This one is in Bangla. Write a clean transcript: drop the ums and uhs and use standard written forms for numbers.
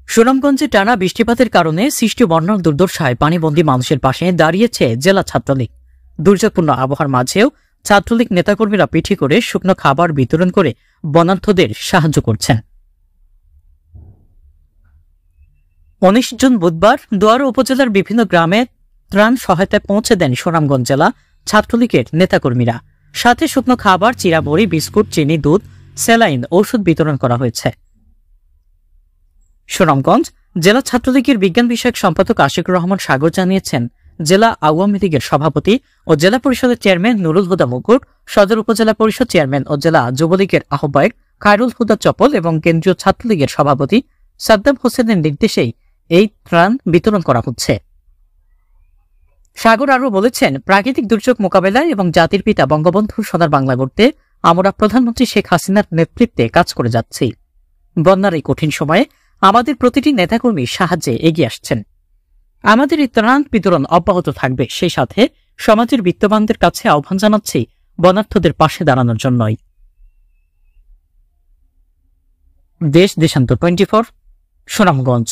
সুনামগঞ্জে টানা বৃষ্টিপাতের কারণে সৃষ্ট বন্যার দুর্দশায় পানিবন্দী মানুষের পাশে দাঁড়িয়েছে জেলা ছাত্রলীগ। দুর্যোগপূর্ণ আবহাওয়ার মাঝেও ছাত্রলীগ নেতাকর্মীরা পিঠে করে শুকনো খাবার বিতরণ করে বন্যার্থদের সাহায্য করছেন। 19 জুন বুধবার দোয়ারা উপজেলার বিভিন্ন গ্রামে ত্রাণ সহায়তায় পৌঁছে দেন সুনামগঞ্জ জেলা ছাত্রলীগের নেতাকর্মীরা। সাথে শুকনো খাবার, চিড়াবড়ি, বিস্কুট, চিনি, দুধ, স্যালাইন, ঔষধ বিতরণ করা হয়েছে। সুনামগঞ্জ জেলা ছাত্রলীগের বিজ্ঞান বিষয়ক সম্পাদক আশিকুর রহমান সাগর জানিয়েছেন, জেলা আওয়ামী লীগের সভাপতি ও জেলা পরিষদের চেয়ারম্যান নুরুল হুদা মুকুট, সদর উপজেলা পরিষদ চেয়ারম্যান ও জেলা যুবলীগের আহ্বায়ক খায়রুল হুদা চপল এবং কেন্দ্রীয় ছাত্রলীগের সভাপতি সাদ্দাম হোসেনের নির্দেশেই এই ত্রাণ বিতরণ করা হচ্ছে। সাগর আরও বলেছেন, প্রাকৃতিক দুর্যোগ মোকাবেলায় এবং জাতির পিতা বঙ্গবন্ধুর সোনার বাংলা গড়তে আমরা প্রধানমন্ত্রী শেখ হাসিনার নেতৃত্বে কাজ করে যাচ্ছি। বন্যার এই কঠিন সময়ে আমাদের প্রতিটি নেতাকর্মী সাহায্যে এগিয়ে আসছেন। আমাদের এই ত্রাণ বিতরণ অব্যাহত থাকবে। সেই সাথে সমাজের বিত্তবানদের কাছে আহ্বান জানাচ্ছি বন্যার্থদের পাশে দাঁড়ানোর জন্যই। দেশ দেশান্তর 24, সুনামগঞ্জ।